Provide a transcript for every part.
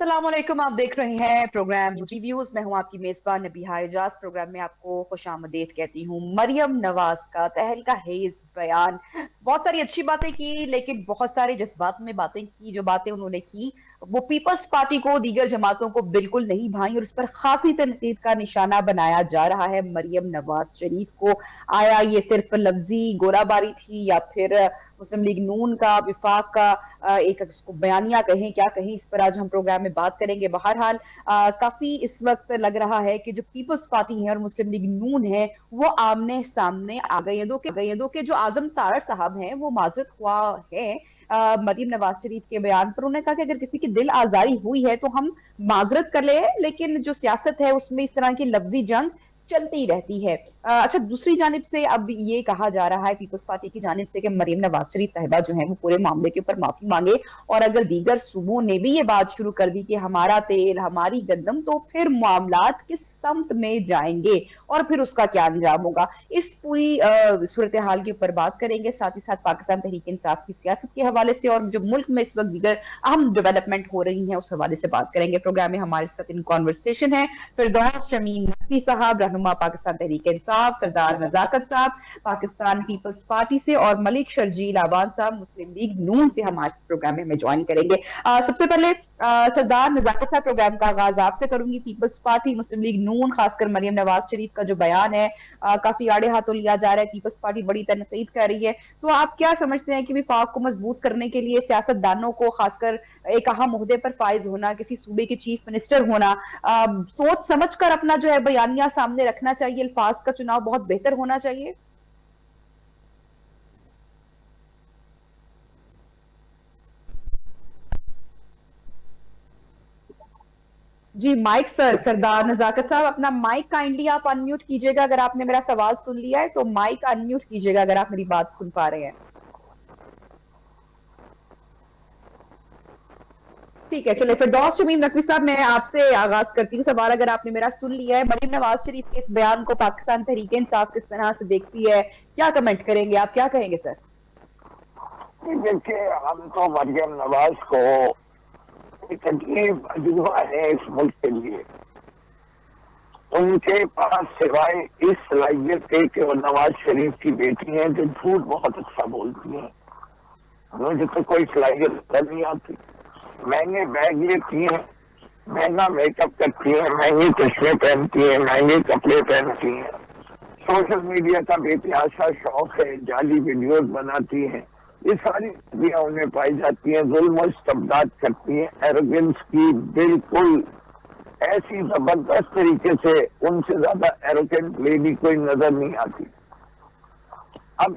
अस्सलाम वालेकुम। आप देख रहे हैं प्रोग्राम रिव्यूज। मैं हूं आपकी मेजबान नबीहा इजाज। प्रोग्राम में आपको खुशामदीद कहती हूं। मरियम नवाज का तहरीका हेज बयान, बहुत सारी अच्छी बातें की लेकिन बहुत सारी जज्बात में बातें की। जो बातें उन्होंने की वो पीपल्स पार्टी को, दीगर जमातों को बिल्कुल नहीं भाई और उस पर खासी तनकीद का निशाना बनाया जा रहा है मरियम नवाज शरीफ को। आया ये सिर्फ लफ्जी गोलाबारी थी या फिर मुस्लिम लीग नून का, विफाक का एक उसको बयानिया कहें क्या कहें, इस पर आज हम प्रोग्राम में बात करेंगे। बहरहाल काफी इस वक्त लग रहा है कि जो पीपल्स पार्टी है और मुस्लिम लीग नून है वो आमने सामने आ गए हैं। दो के जो आजम तारड़ साहब हैं वो माजरत हुआ है मरीम नवाज शरीफ के बयान पर। उन्होंने कहा कि अगर किसी की दिल आजारी हुई है तो हम माजरत कर ले, लेकिन जो सियासत है उसमें इस तरह की लफ्जी जंग चलती रहती है। अच्छा, दूसरी जानिब से अब ये कहा जा रहा है पीपल्स पार्टी की जानिब से कि मरीम नवाज शरीफ साहिबा जो है वो पूरे मामले के ऊपर माफी मांगे, और अगर दीगर सूबों ने भी ये बात शुरू कर दी कि हमारा तेल हमारी गंदम, तो फिर मामलात किस समत में जाएंगे और फिर उसका क्या अंजाम होगा। इस पूरी सूरत हाल के ऊपर बात करेंगे, साथ ही साथ पाकिस्तान तहरीक इंसाफ की सियासत के हवाले से और जो मुल्क में इस वक्त दीगर अहम डेवलपमेंट हो रही है उस हवाले से बात करेंगे। प्रोग्राम में हमारे साथ इन कॉन्वर्सेशन है फिरदौस शमीम नकवी साहब, रहनुमा पाकिस्तान तहरीक इंसाफ, सरदार नजाकत साहब पाकिस्तान पीपल्स पार्टी से, और मलिक शर्जील आवान साहब मुस्लिम लीग नून से हमारे प्रोग्राम में ज्वाइन करेंगे। सबसे पहले सरदार नजाकत साहब, प्रोग्राम का आगाज आपसे करूंगी। पीपल्स पार्टी, मुस्लिम लीग नून, खासकर मरियम नवाज शरीफ का जो बयान है काफी आड़े हाथों लिया जा रहा है। पीपल्स पार्टी बड़ी तनकीद कर रही है, तो आप क्या समझते हैं कि विफाक को मजबूत करने के लिए सियासतदानों को, खासकर एक अहम ओहदे पर फाइज होना, किसी सूबे के चीफ मिनिस्टर होना, सोच समझ कर अपना जो है बयानिया सामने रखना चाहिए, अल्फाज का चुनाव बहुत बेहतर होना चाहिए? जी माइक सर, सरदार नजाकत साहब अपना माइक काइंडली आप अनम्यूट कीजिएगा। अगर आपने मेरा सवाल सुन लिया है तो माइक अनम्यूट कीजिएगा अगर आप मेरी बात सुन पा रहे हैं। ठीक है, चलिए फिरदौस शमीम नकवी साहब, मैं आपसे आगाज करती हूँ सवाल। अगर आपने मेरा सुन लिया है, मरीम नवाज शरीफ के इस बयान को पाकिस्तान तहरीक इंसाफ किस तरह से देखती है, क्या कमेंट करेंगे आप, क्या कहेंगे सर? देखिए, हम तो मरियम नवाज को एक अजीब अजूबा है इस मुल्क के लिए। उनके पास सिवाय इस सलाहियत के कि वो नवाज शरीफ की बेटी है जो झूठ बहुत अच्छा बोलती है, मुझे तो कोई सलाहियत नहीं आती। महंगे बैग लेती है, महंगा मेकअप करती है, महंगे चश्मे पहनती है, महंगे कपड़े पहनती है, सोशल मीडिया का बेतहाशा शौक है, जाली वीडियोज बनाती है, ये सारी चीजें उन्हें पाई जाती हैं। जुल्म और इस्तबदाद करती है, एरोगेंस की बिल्कुल ऐसी जबरदस्त तरीके से उनसे ज्यादा एरोगेंट लेडी कोई नजर नहीं आती। अब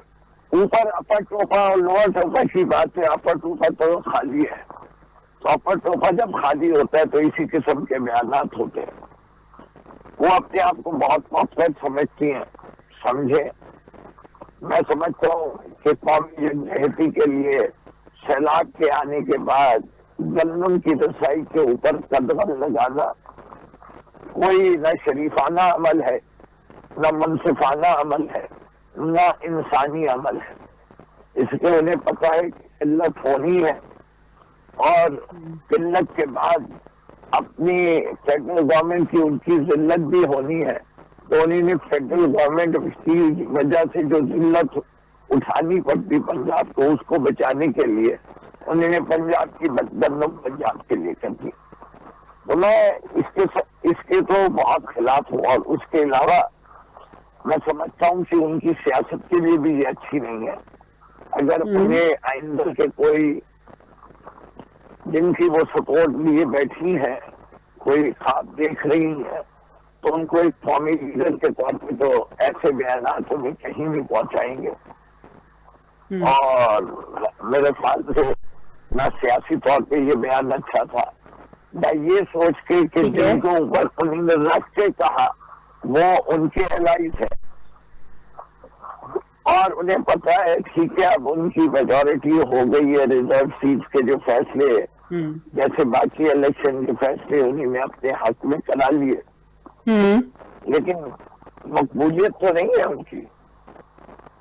ऊपर अपर टोपा और लोअर टोपा की बात है, अपर टोपा तो खाली है, तो अपर टोपा जब खाली होता है तो इसी किस्म के बयानात होते हैं। वो अपने आप को बहुत पॉपुलर समझती हैं, समझे। मैं समझता हूँ कि कौमी यकजहती के लिए सैलाब के आने के बाद गंदम की रसाई के ऊपर कदम लगाना कोई न शरीफाना अमल है, न मनसिफाना अमल है, न इंसानी अमल है। इसके उन्हें पता है कि किल्लत होनी है और किल्लत के बाद अपनी फेडरल गवर्नमेंट की उनकी जिल्लत भी होनी है, तो उन्हें फेडरल गवर्नमेंट की वजह से जो जिल्लत उठानी पड़ती पंजाब को, उसको बचाने के लिए उन्होंने पंजाब की बदगंदम पंजाब के लिए कर दी। तो मैं इसके तो बहुत खिलाफ हूँ, और उसके अलावा मैं समझता हूँ कि उनकी सियासत के लिए भी ये अच्छी नहीं है। अगर उन्हें आइंदा के कोई जिनकी वो सपोर्ट लिए बैठी है कोई ख्वाब देख रही है, तो उनको एक कौमी लीडर के तौर पे तो ऐसे बयान उन्हें कहीं भी पहुंचाएंगे। और मेरे ख्याल से ना सियासी तौर पे ये बयान अच्छा था, या ये सोच के कि जिनको ऊपर उन्होंने रख के कहा वो उनके एलाइज है और उन्हें पता है ठीक है अब उनकी मेजोरिटी हो गई है, रिजर्व सीट के जो फैसले जैसे बाकी इलेक्शन के फैसले उन्हीं में अपने हक में करा लिए, लेकिन मकबूलियत तो नहीं है उनकी।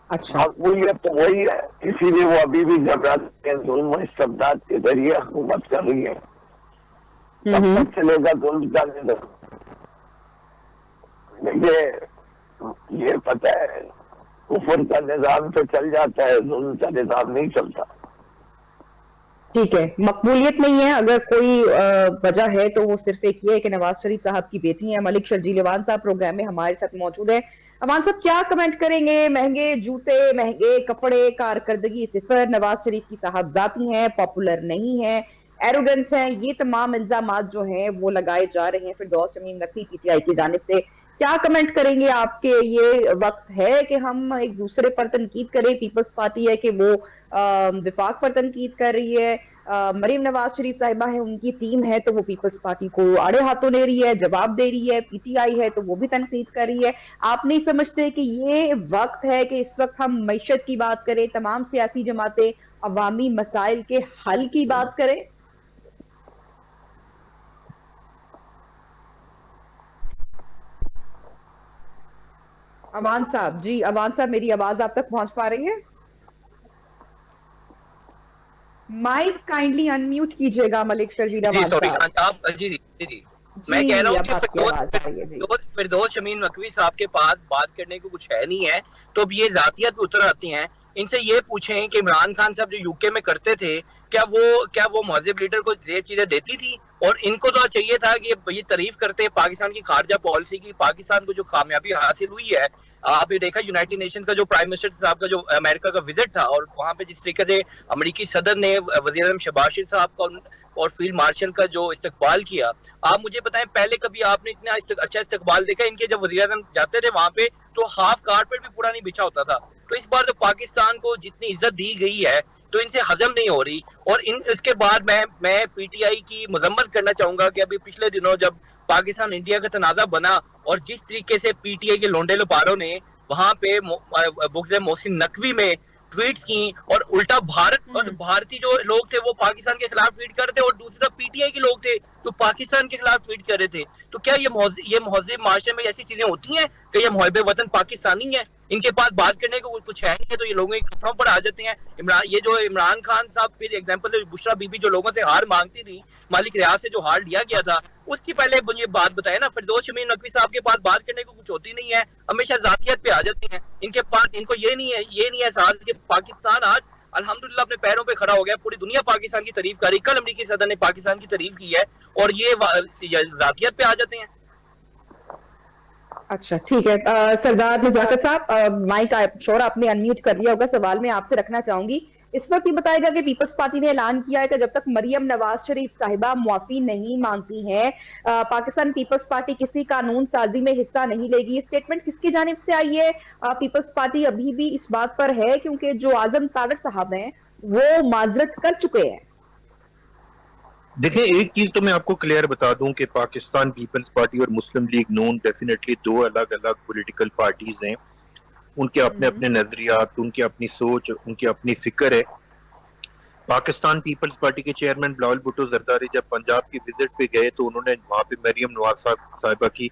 अच्छा, मकबूलियत तो वही है, इसीलिए वो अभी भी घबराते हैं, जुल्म इस्तबदाद के जरिए हुकूमत कर रही है। कब तक चलेगा जुल्म का निज़ाम? देखिए, ये पता है कुफर का निज़ाम तो चल जाता है, जुल्म का निज़ाम नहीं चलता। ठीक है, मकबूलियत नहीं है, अगर कोई वजह है तो वो सिर्फ एक ये है कि नवाज शरीफ साहब की बेटी है। मलिक शर्जील अवान साहब प्रोग्राम में हमारे साथ मौजूद है। अवान साहब क्या कमेंट करेंगे? महंगे जूते, महंगे कपड़े, कारकर्दगी सिफर, नवाज शरीफ की साहबजादी हैं, पॉपुलर नहीं है, एरोगेंस है, ये तमाम इल्जामात जो हैं वो लगाए जा रहे हैं फिरदौस शमीम नकवी पीटीआई की जानिब से। क्या कमेंट करेंगे आपके? ये वक्त है कि हम एक दूसरे पर तनकीद करें, पीपल्स पार्टी है कि वो विफाक पर तनकीद कर रही है, मरीम नवाज शरीफ साहिबा है, उनकी टीम है तो वो पीपल्स पार्टी को आड़े हाथों ले रही है, जवाब दे रही है, पीटीआई है तो वो भी तनकीद कर रही है। आप नहीं समझते कि ये वक्त है कि इस वक्त हम मईशत की बात करें, तमाम सियासी जमातें अवामी मसाइल के हल की बात करें? अवान साहब जी, अवान साहब मेरी आवाज आप तक पहुंच पा रही है? माइक काइंडली अनम्यूट कीजिएगा मलिक शर्जील जी अवान सॉरी साहब। आप जी जी जी जी मैं कह रहा हूँ कि फिरदौस शमीम नकवी साहब के पास बात करने को कुछ है नहीं है, तो अब ये जातियत पे उतर आती हैं। इनसे ये पूछें कि इमरान खान साहब जो यूके में करते थे, क्या वो महजिब लीडर को ये चीजें देती थी? और इनको तो चाहिए था कि ये तारीफ करते पाकिस्तान की खारजा पॉलिसी की, पाकिस्तान को जो कामयाबी हासिल हुई है। आप ये देखा यूनाइटेड नेशन का जो प्राइम मिनिस्टर साहब का जो अमेरिका का विजिट था, और वहां पे जिस तरीके से अमेरिकी सदर ने वजीर आज़म शहबाज शरीफ साहब का और फील्ड मार्शल का जो इस्तकबाल किया, आप मुझे बताएं पहले कभी आपने इतना अच्छा इस्तकबाल देखा? इनके जब वजीर आज़म जाते थे वहां पे तो हाफ कारपेट भी पूरा नहीं बिछा होता था। तो इस बार तो पाकिस्तान को जितनी इज्जत दी गई है तो इनसे हजम नहीं हो रही। और इसके बाद मैं पीटीआई की मजम्मत करना चाहूंगा कि अभी पिछले दिनों जब पाकिस्तान इंडिया का तनाजा बना और जिस तरीके से पीटीआई के लोंडे लपारों ने वहां पे बुग़्ज़ मोहसिन नकवी में ट्वीट्स की, और उल्टा भारत और भारतीय जो लोग थे वो पाकिस्तान के खिलाफ ट्वीट कर रहे थे, और दूसरा पीटीआई के लोग थे तो पाकिस्तान के खिलाफ ट्वीट कर रहे थे। तो क्या ये महज़िब माशरे में ऐसी चीजें होती हैं कि ये मुहब्बे वतन पाकिस्तानी है, इनके पास बात करने को कुछ है नहीं है, तो ये लोगों के कपड़ों पर आ जाते हैं? इमरान खान साहब, फिर एग्जाम्पल बुशरा बीबी जो लोगों से हार मांगती थी, मालिक रियाज से जो हार लिया गया था, उसकी पहले मुझे बात बताए ना। फिरदौस शमीम नकवी साहब के पास बात करने को कुछ होती नहीं है, हमेशा जातियत पे आ जाती हैं इनके पास। इनको ये नहीं है एहसास कि पाकिस्तान आज अल्हम्दुलिल्लाह अपने पैरों पे खड़ा हो गया, पूरी दुनिया पाकिस्तान की तारीफ कर रही। कल अमेरिकी सदर ने पाकिस्तान की तारीफ की है, और ये जातियत पे आ जाते हैं। अच्छा ठीक है, सरदार नजाकत साहब माइक श्योर आपने अनम्यूट कर लिया होगा, सवाल मैं आपसे रखना चाहूंगी। इस वक्त ये बताएगा कि पीपल्स पार्टी ने ऐलान किया है कि जब तक मरियम नवाज शरीफ साहिबा मुआफी नहीं मांगती हैं, पाकिस्तान पीपल्स पार्टी किसी कानून साजी में हिस्सा नहीं लेगी। ये स्टेटमेंट किसकी जानिब से आई है? पीपल्स पार्टी अभी भी इस बात पर है क्योंकि जो आजम तारड़ साहब हैं वो माजरत कर चुके हैं। देखिए, एक चीज तो मैं आपको क्लियर बता दूं कि पाकिस्तान पीपल्स पार्टी और मुस्लिम लीग नून डेफिनेटली दो अलग अलग पॉलिटिकल पार्टीज हैं। उनके अपने अपने नजरियात, उनकी अपनी सोच, उनकी अपनी फिक्र है। पाकिस्तान पीपल्स पार्टी के चेयरमैन बिलावल भुट्टो जरदारी जब पंजाब की विजिट पे गए तो उन्होंने वहां पे मरियम नवाज साहिबा की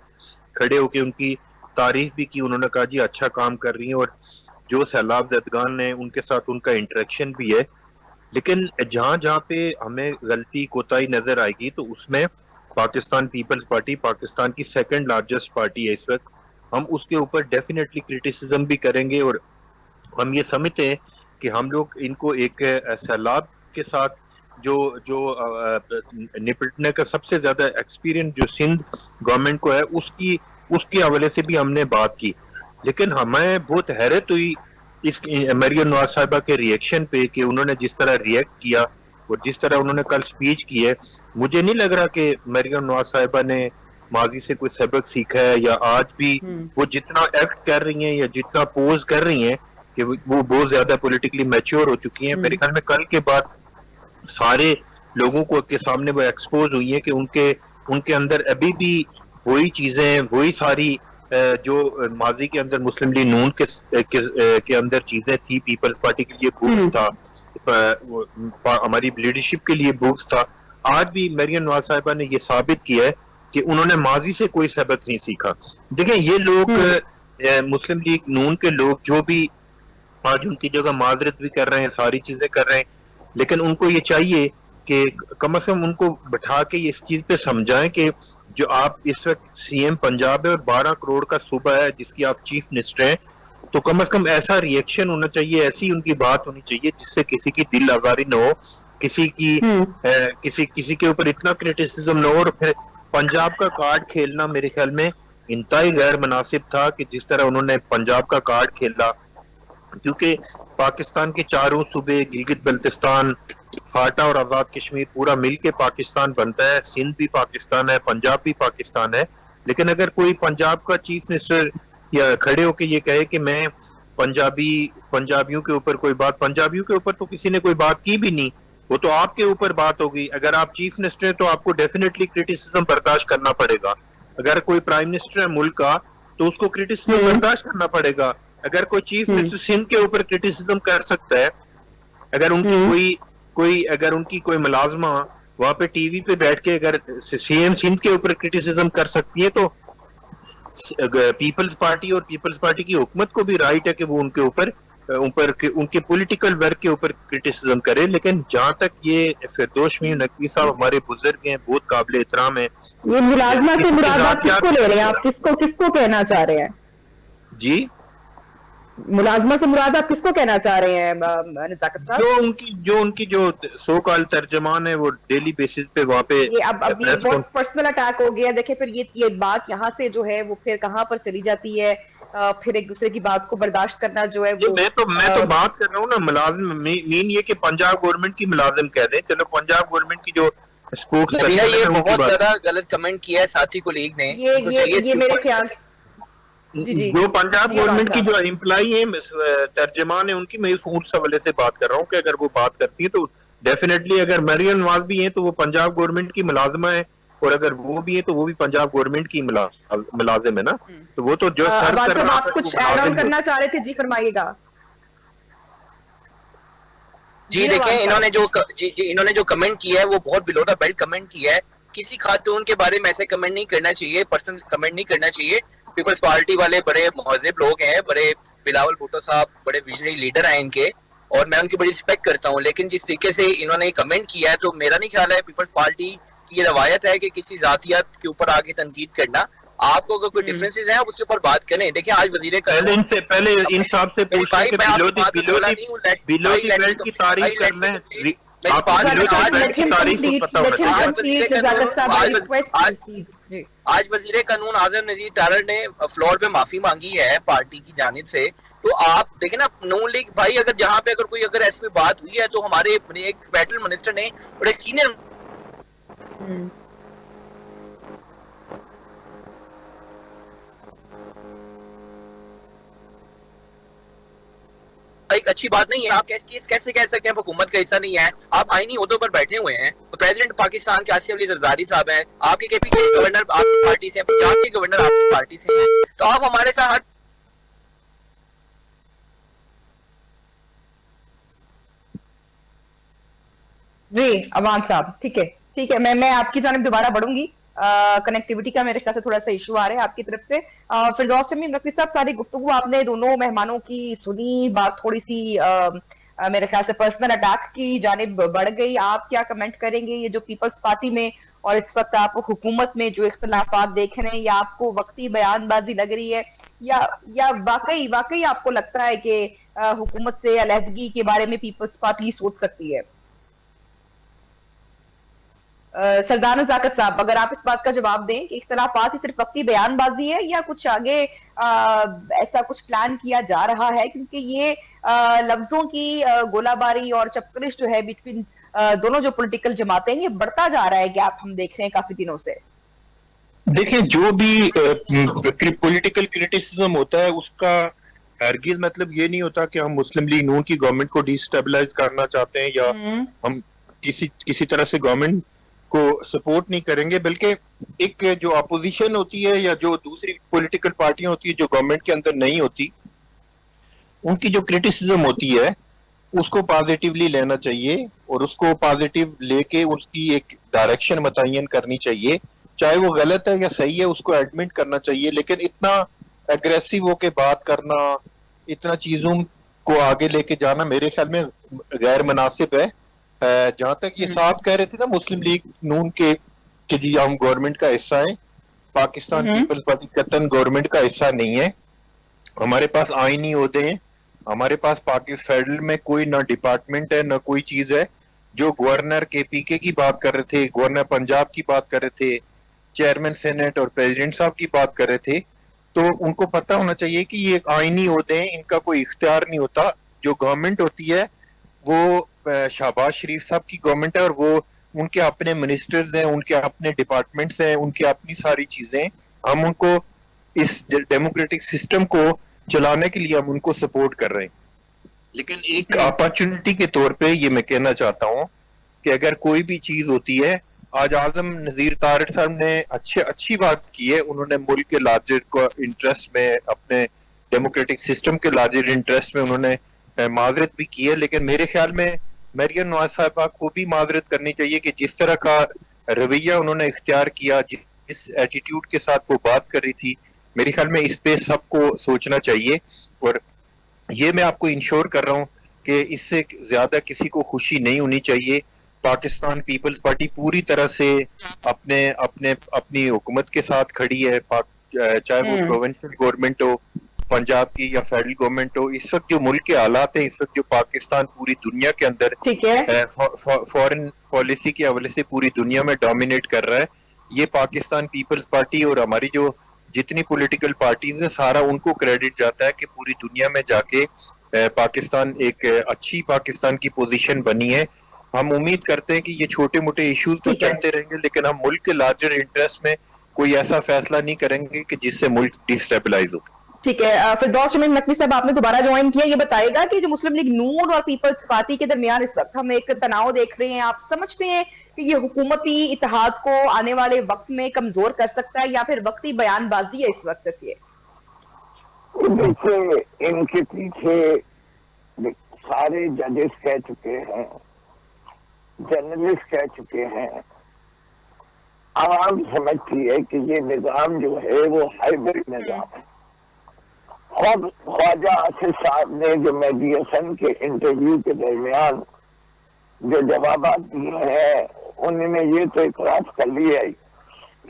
खड़े होकर उनकी तारीफ भी की। उन्होंने कहा जी अच्छा काम कर रही हैं, और जो सैलाब जदगान है उनके साथ उनका इंटरेक्शन भी है। लेकिन जहां जहां पे हमें गलती कोताही नजर आएगी तो उसमें पाकिस्तान पीपल्स पार्टी पाकिस्तान की सेकंड लार्जेस्ट पार्टी है इस वक्त, हम उसके ऊपर डेफिनेटली क्रिटिसिज्म भी करेंगे। और हम ये समझते हैं कि हम लोग इनको एक सैलाब के साथ जो जो निपटने का सबसे ज्यादा एक्सपीरियंस जो सिंध गवर्नमेंट को है उसके हवाले से भी हमने बात की। लेकिन हमें बहुत हैरत हुई इस मरियम नवाज साहिबा के रिएक्शन पे कि उन्होंने जिस तरह रिएक्ट किया और जिस तरह उन्होंने कल स्पीच की है। मुझे नहीं लग रहा कि मरियम नवाज साहिबा ने माजी से कोई सबक सीखा है, या आज भी वो जितना एक्ट कर रही हैं या जितना पोज कर रही हैं कि वो बहुत ज्यादा पॉलिटिकली मैच्योर हो चुकी हैं। मेरे ख्याल में कल के बाद सारे लोगों को के सामने वो एक्सपोज हुई है कि उनके अंदर अभी भी वही चीजें, वही सारी जो माजी के अंदर मुस्लिम लीग नून के अंदर चीजें थी, पीपल्स पार्टी के लिए बुक्स था, हमारी लीडरशिप के लिए बुक्स था। आज भी मरियम नवाज साहिबा ने ये साबित किया है कि उन्होंने माजी से कोई सबक नहीं सीखा। देखें, ये लोग मुस्लिम लीग नून के लोग जो भी आज उनकी जगह माजरत भी कर रहे हैं, सारी चीजें कर रहे हैं, लेकिन उनको ये चाहिए کہ کم از کم ان کو بٹھا کے اس چیز پہ سمجھائیں کہ جو آپ اس وقت سی ایم پنجاب ہے اور 12 کروڑ کا صوبہ ہے جس کی آپ چیف منسٹر ہیں, تو کم از کم ایسا ریئیکشن ہونا چاہیے, ایسی ان کی بات ہونی چاہیے جس سے کسی کی دل آزاری نہ ہو, کسی کے اوپر اتنا کریٹیسزم نہ ہو. اور پھر پنجاب کا کارڈ کھیلنا میرے خیال میں انتہائی غیر مناسب تھا کہ جس طرح انہوں نے پنجاب کا کارڈ کھیلا, کیونکہ پاکستان کے چاروں صوبے گلگت بلتستان, فاٹا اور آزاد کشمیر پورا مل کے پاکستان بنتا ہے. سندھ بھی پاکستان ہے, پنجاب بھی پاکستان ہے. لیکن اگر کوئی پنجاب کا چیف منسٹر یا کھڑے ہو کے یہ کہے کہ میں پنجابیوں کے اوپر کوئی بات, پنجابیوں کے اوپر تو کسی نے کوئی بات کی بھی نہیں, وہ تو آپ کے اوپر بات ہوگی. اگر آپ چیف منسٹر ہیں تو آپ کو ڈیفینیٹلی کریٹیسزم برداشت کرنا پڑے گا. اگر کوئی پرائم منسٹر ہے ملک کا تو اس کو کریٹیسزم برداشت کرنا پڑے گا. اگر کوئی چیف منسٹر سندھ کے اوپر کریٹیسزم کر سکتا ہے, اگر ان کی اگر ان کی کوئی ملازمہ وہاں پہ ٹی وی پہ بیٹھ کے اگر سی ایم سندھ کے اوپر کریٹیسزم کر سکتی ہے, تو پیپلز پارٹی اور پیپلز پارٹی کی حکومت کو بھی رائٹ ہے کہ وہ ان کے اوپر ان کے پولیٹیکل ورک کے اوپر کریٹیسزم کرے. لیکن جہاں تک یہ فردوس شمیم نقوی صاحب ہمارے بزرگ ہیں, بہت قابل احترام ہیں, یہ ملازمہ سے مراد آپ کس کو لے رہے ہیں, آپ کس کو کہنا چاہ رہے ہیں؟ جی ملازمہ سے مراد آپ کس کو کہنا چاہ رہے ہیں نزاکت صاحب؟ جو ان کی جو سو کال ترجمان ہے وہ ڈیلی بیسس پہ وہاں پہ اب یہ بہت پرسنل اٹیک ہو گیا. دیکھیں پھر یہ بات یہاں سے جو ہے وہ پھر کہاں پر چلی جاتی ہے, پھر ایک دوسرے کی بات کو برداشت کرنا جو ہے وہ میں تو بات کر رہا ہوں نا ملازم, مین یہ کہ پنجاب گورنمنٹ کی ملازم کہہ دیں. چلو پنجاب گورنمنٹ کی جو اسپوکس پرسن ہے, یہ بہت زیادہ غلط کمنٹ کیا ہے ساتھی کولیگ نے. یہ میرے خیال جو پنجاب گورنمنٹ کی جو امپلائی ہیں ترجمان ہیں ان کی, میں اس حوالے سے بات کر رہا ہوں کہ اگر وہ بات کرتی ہیں تو ڈیفینیٹلی, اگر مریم نواز بھی ہیں تو وہ پنجاب گورنمنٹ کی ملازمہ ہے, اور اگر وہ بھی ہیں تو وہ بھی پنجاب گورنمنٹ کی ملازم ہے نا. تو وہ تو جو سر کر رہا آپ کچھ ایڈ آن کرنا چاہ رہے تھے, جی فرمائیے گا. جی دیکھیں انہوں نے جو کمنٹ کیا ہے وہ بہت بلو دا بیلٹ کمنٹ کیا ہے. کسی خاتون کے بارے میں ایسے کمنٹ نہیں کرنا چاہیے, پرسنل کمنٹ نہیں کرنا چاہیے. پیپلز پارٹی والے بڑے مہذب لوگ ہیں, بڑے بلاول بھٹو صاحب بڑے ویژنری لیڈر ہیں ان کے, اور میں ان کی بڑی رسپیکٹ کرتا ہوں. لیکن جس طریقے سے انہوں نے کمنٹ کیا ہے تو میرا نہیں خیال ہے پیپلز پارٹی کی یہ روایت ہے کہ کسی ذاتیات کے اوپر آگے تنقید کرنا. آپ کو اگر کوئی ڈفرینسز ہیں آپ اس کے اوپر بات کریں. دیکھیں آج وزیر پہلے ان صاحب سے پوچھ لیں کہ بلو دی بیلٹ کی تعریف کر لیں. آج وزیر قانون اعظم نذیر ٹارر نے فلور پہ معافی مانگی ہے پارٹی کی جانب سے. تو آپ دیکھیں نا نون لیگ بھائی, اگر جہاں پہ اگر ایسی کوئی بات ہوئی ہے تو ہمارے ایک فیڈرل منسٹر نے اور ایک سینئر ایک اچھی بات نہیں ہے. آپ کیسے کہہ سکتے ہیں حکومت کا حصہ نہیں ہے؟ آپ آئینی عہدوں پر بیٹھے ہوئے ہیں. پریزیڈنٹ پاکستان کے آصف علی زرداری صاحب ہیں, آپ کے KP کے گورنر آپ کی پارٹی سے ہیں, پنجاب کے گورنر آپ کی پارٹی سے ہیں. تو آپ ہمارے ساتھ جی امان صاحب ٹھیک ہے, میں آپ کی جانب دوبارہ بڑھوں گی. کنیکٹیوٹی کا میرے خیال سے تھوڑا سا ایشو آ رہا ہے آپ کی طرف سے. فردوس شمیم نقوی صاحب, ساری گفتگو آپ نے دونوں مہمانوں کی سنی, بات تھوڑی سی میرے خیال سے پرسنل اٹیک کی جانب بڑھ گئی. آپ کیا کمنٹ کریں گے یہ جو پیپلز پارٹی میں اور اس وقت آپ حکومت میں جو اختلافات دیکھ رہے ہیں, یا آپ کو وقتی بیان بازی لگ رہی ہے, یا واقعی آپ کو لگتا ہے کہ حکومت سے علیحدگی کے بارے میں پیپلز پارٹی سوچ سکتی ہے؟ سردار نزاکت صاحب, اگر آپ اس بات کا جواب دیں کہ اختلافات ہی صرف وقتی بیان بازی ہے یا کچھ آگے ایسا کچھ پلان کیا جا رہا ہے, کیونکہ یہ لفظوں کی گولہ باری اور چپکرش جو ہے بٹوین دونوں جو پولیٹیکل جماعتیں یہ بڑھتا جا رہا ہے کہ آپ ہم دیکھ رہے ہیں کافی دنوں سے. دیکھیں جو بھی پولیٹیکل کریٹیسزم ہوتا ہے اس کا ہرگز مطلب یہ نہیں ہوتا کہ ہم مسلم لیگ نون کی گورنمنٹ کو ڈی سٹیبلائز کرنا چاہتے ہیں یا ہم کسی طرح سے گورنمنٹ کو سپورٹ نہیں کریں گے, بلکہ ایک جو اپوزیشن ہوتی ہے یا جو دوسری پولیٹیکل پارٹیاں ہوتی ہیں جو گورنمنٹ کے اندر نہیں ہوتی, ان کی جو کریٹیسزم ہوتی ہے اس کو پازیٹیولی لینا چاہیے اور اس کو پازیٹیو لے کے اس کی ایک ڈائریکشن متعین کرنی چاہیے, چاہے وہ غلط ہے یا صحیح ہے اس کو ایڈمٹ کرنا چاہیے. لیکن اتنا اگریسو ہو کے بات کرنا, اتنا چیزوں کو آگے لے کے جانا میرے خیال میں غیر مناسب ہے. جہاں تک یہ صاحب کہہ رہے تھے نا مسلم لیگ نون کے کہ جی ہم گورنمنٹ کا حصہ ہیں، پاکستان پیپلز پارٹی قطن گورنمنٹ کا حصہ نہیں ہے. ہمارے پاس آئینی عہدے ہیں، ہمارے پاس فیڈرل میں کوئی نہ ڈپارٹمنٹ ہے نہ کوئی چیز ہے. جو گورنر کے پی کے کی بات کر رہے تھے، گورنر پنجاب کی بات کر رہے تھے، چیئرمین سینٹ اور پریزیڈنٹ صاحب کی بات کر رہے تھے، تو ان کو پتہ ہونا چاہیے کہ یہ آئینی عہدے ہیں، ان کا کوئی اختیار نہیں ہوتا. جو گورنمنٹ ہوتی ہے وہ شہباز شریف صاحب کی گورنمنٹ ہے، اور وہ ان کے اپنے منسٹرز ہیں، ان کے اپنے ڈپارٹمنٹس ہیں، ان کی اپنی ساری چیزیں. ہم ان کو اس ڈیموکریٹک سسٹم کو چلانے کے لیے ہم ان کو سپورٹ کر رہے ہیں. لیکن ایک اپرچونٹی کے طور پہ یہ میں کہنا چاہتا ہوں کہ اگر کوئی بھی چیز ہوتی ہے، آج اعظم نذیر طارق صاحب نے اچھی بات کی ہے. انہوں نے ملک کے لارجر انٹرسٹ میں، اپنے ڈیموکریٹک سسٹم کے لارجر انٹرسٹ میں انہوں نے معذرت بھی کی ہے. لیکن میرے خیال میں مریم نواز صاحبہ کو بھی معذرت کرنی چاہیے کہ جس طرح کا رویہ انہوں نے اختیار کیا، جس ایٹیٹیوڈ کے ساتھ وہ بات کر رہی تھی، میرے خیال میں اس پہ سب کو سوچنا چاہیے. اور یہ میں آپ کو انشور کر رہا ہوں کہ اس سے زیادہ کسی کو خوشی نہیں ہونی چاہیے. پاکستان پیپلز پارٹی پوری طرح سے اپنی حکومت کے ساتھ کھڑی ہے، چاہے وہ پروونشل گورنمنٹ ہو پنجاب کی یا فیڈرل گورنمنٹ ہو. اس وقت جو ملک کے حالات ہیں، اس وقت جو پاکستان پوری دنیا کے اندر فورن پالیسی کے حوالے سے پوری دنیا میں ڈومینیٹ کر رہا ہے، یہ پاکستان پیپلز پارٹی اور ہماری جو جتنی پولیٹیکل پارٹیز ہیں سارا ان کو کریڈٹ جاتا ہے کہ پوری دنیا میں جا کے پاکستان ایک اچھی پاکستان کی پوزیشن بنی ہے. ہم امید کرتے ہیں کہ یہ چھوٹے موٹے ایشوز تو چلتے رہیں گے، لیکن ہم ملک کے لارجر انٹرسٹ میں کوئی ایسا فیصلہ نہیں کریں گے کہ جس سے ملک ڈیسٹیبلائز ہو. ٹھیک ہے. فردوس شمیم نقوی صاحب آپ نے دوبارہ جوائن کیا، یہ بتائے گا کہ جو مسلم لیگ نون اور پیپلز پارٹی کے درمیان اس وقت ہم ایک تناؤ دیکھ رہے ہیں، آپ سمجھتے ہیں کہ یہ حکومتی اتحاد کو آنے والے وقت میں کمزور کر سکتا ہے یا پھر وقتی بیان بازی ہے اس وقت صرف یہ؟ دیکھیے، ان کے پیچھے سارے ججز کہہ چکے ہیں، جرنلسٹ کہہ چکے ہیں، عوام سمجھتی ہے کہ یہ نظام جو ہے وہ ہائبرڈ نظام ہے. خود خواجہ آصف صاحب نے جو مہدی حسن کے انٹرویو کے درمیان جو جوابات دیے ہیں، انہوں نے یہ تو اعتراف کر لیا ہے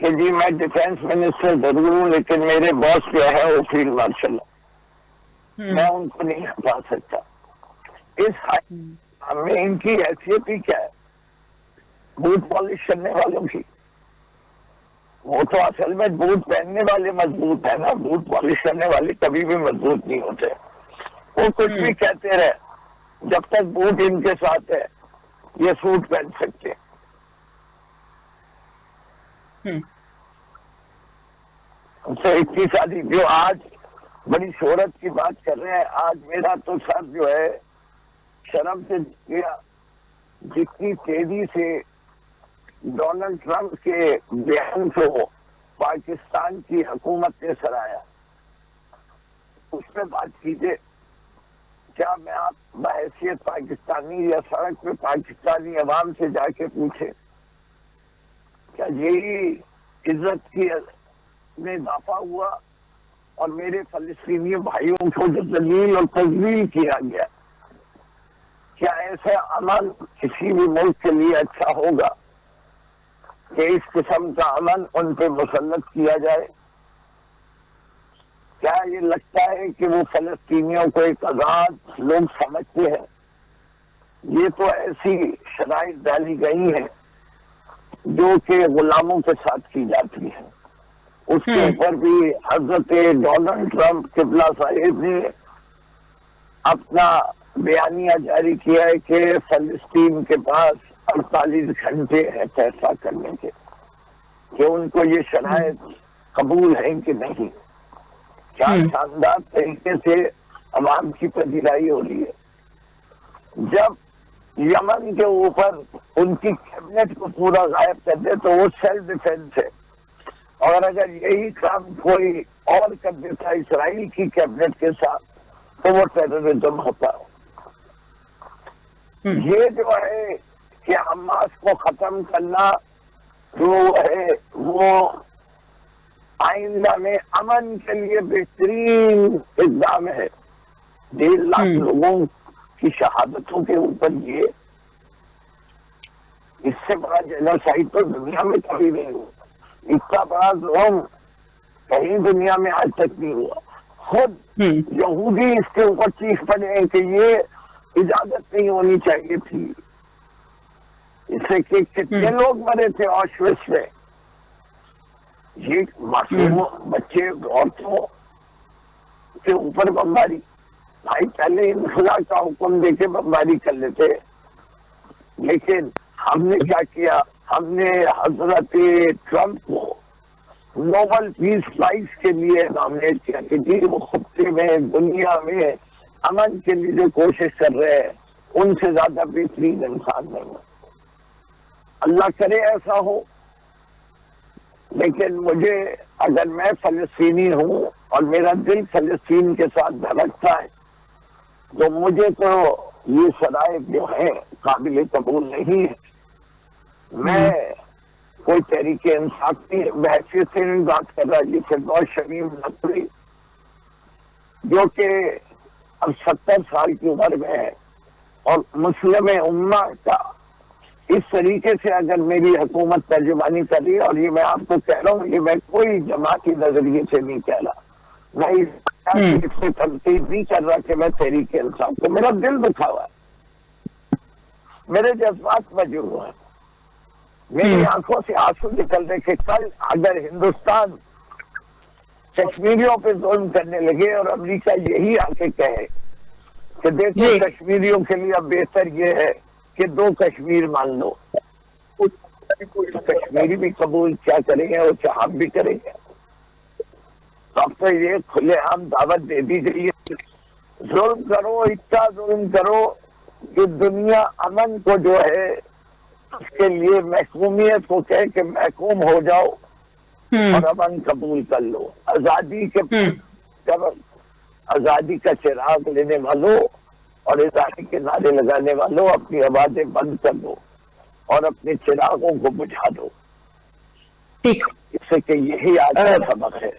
کہ جی میں ڈیفینس منسٹر ضرور ہوں لیکن میرے باس جو ہے وہ فیلڈ مارشل ہے، میں ان کو نہیں ہٹا سکتا. ہمیں ان کی حیثیت ہی کیا ہے؟ بوٹ پالش کرنے والوں کی. وہ تو اصل میں بوٹ پہننے والے مضبوط ہیں نا، بوٹ پالش کرنے والے کبھی بھی مضبوط نہیں ہوتے. وہ کچھ بھی کہتے رہے، جب تک بوٹ ان کے ساتھ ہے یہ سوٹ پہن سکتے. اقتصادی جو آج بڑی شہرت کی بات کر رہے ہیں، آج میرا تو سر جو ہے شرم سے گیا، جتنی تیزی سے ڈونلڈ ٹرمپ کے بیان کو پاکستان کی حکومت نے سرایا. اس پہ بات کیجیے. کیا میں آپ بحیثیت پاکستانی یا سڑک پہ پاکستانی عوام سے جا کے پوچھے کیا یہی عزت کی میں اضافہ ہوا؟ اور میرے فلسطینی بھائیوں کو جو ذلیل اور تذلیل کیا گیا، کیا ایسا عمل کسی بھی ملک کے لیے اچھا ہوگا کہ اس قسم کا امن ان پہ مسلط کیا جائے؟ کیا یہ لگتا ہے کہ وہ فلسطینیوں کو ایک آزاد لوگ سمجھتے ہیں؟ یہ تو ایسی شرائط ڈالی گئی ہیں جو کہ غلاموں کے ساتھ کی جاتی ہیں. اس کے اوپر بھی حضرت ڈونلڈ ٹرمپ قبلہ صاحب نے اپنا بیانیہ جاری کیا ہے کہ فلسطین کے پاس 48 گھنٹے ہے فیصلہ کرنے کے کہ ان کو یہ شرائط قبول ہیں کہ نہیں. کیا شاندار طریقے سے عوام کی پذیرائی ہو رہی ہے. جب یمن کے اوپر ان کی کیبنٹ کو پورا غائب کر دے تو وہ سیلف ڈیفینس ہے، اور اگر یہی کام کوئی اور کر دیتا اسرائیل کی کیبنٹ کے ساتھ تو وہ ٹیررزم ہوتا ہے. یہ جو ہے کہ حماس کو ختم کرنا جو ہے وہ آئندہ میں امن کے لیے بہترین اقدام ہے. 1.5 لاکھ لوگوں کی شہادتوں کے اوپر یہ इससे बड़ा जेनोसाइड तो दुनिया में कभी नहीं हुआ, इतना बड़ा जुल्म कहीं दुनिया में आज तक नहीं हुआ। खुद यहूदी इसके ऊपर चीख पड़े हैं कि ये इजाजत नहीं होनी चाहिए थी। इससे कि कितने लोग मरे थे ऑशविट्ज में, ये मासूम बच्चे औरतों के ऊपर बमबारी। भाई पहले खुदा का हुक्म देके बमबारी कर लेते, लेकिन हमने क्या किया, हमने हजरत ट्रम्प को नोबेल पीस प्राइज के लिए नॉमिनेट किया कि जी वो खत्ते में दुनिया में अमन के लिए जो कोशिश कर रहे हैं उनसे ज्यादा बेहतरीन इंसान नहीं है। अल्लाह करे ऐसा हो, लेकिन मुझे, अगर मैं फलस्तीनी हूँ और मेरा दिल फलस्तीन के साथ धड़कता है, तो मुझे तो ये शराइत जो है काबिल कबूल नहीं है। मैं कोई तहरीके इंसाफ की हैसियत से नहीं बात कर रहा, जी फिरदौस शमीम नकवी जो कि अब 70 साल की उम्र में है और मुस्लिम उम्मा का इस तरीके से अगर मेरी हुकूमत तर्जुमानी कर रही है, और ये मैं आपको कह रहा हूँ, ये मैं कोई जमाती नजरिए से नहीं कह रहा, मैं इससे तनकीद नहीं कर रहा कि मैं तहरीके इंसाफ को, मेरा दिल दुखा हुआ है, मेरे जज्बात मजबूर हुए हैं, मेरी आंखों से आंसू निकल रहे कि कल अगर हिंदुस्तान कश्मीरियों पे जुल्म करने लगे और अमेरिका यही आके कहे कि देखो कश्मीरियों के लिए अब बेहतर ये है कि 2 कश्मीर मान लो, कश्मीरी भी कबूल क्या करेंगे और क्या हम भी करेंगे। तो अब तो ये खुलेआम दावत दे दी गई है, जुल्म करो, इतना जुल्म करो कि दुनिया अमन को जो है उसके लिए महकूमियत को कह के महकूम हो जाओ और अमन कबूल कर लो। आजादी के जब आजादी का चिराग लेने वालों और आजादी के नारे लगाने वालों, अपनी आवाजें बंद कर दो और अपने चिरागों को बुझा दो। ठीक, इससे कि यही आज का सबक है।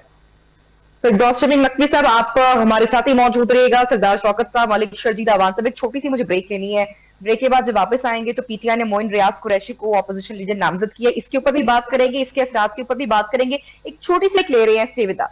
फिरदौस शमीम नकवी साहब, आप हमारे साथ ही मौजूद रहिएगा। सरदार शौकत साहब, मलिक शरजील अवान साहब, एक छोटी सी मुझे ब्रेक लेनी है। ब्रेक के बाद जब वापस आएंगे तो पीटीआई ने मोइन रियाज कुरैशी को ऑपोजिशन लीडर नामजद किया, इसके ऊपर भी बात करेंगे, इसके असरात के ऊपर भी बात करेंगे। एक छोटी सी ले रहे हैं, स्टे विद अस।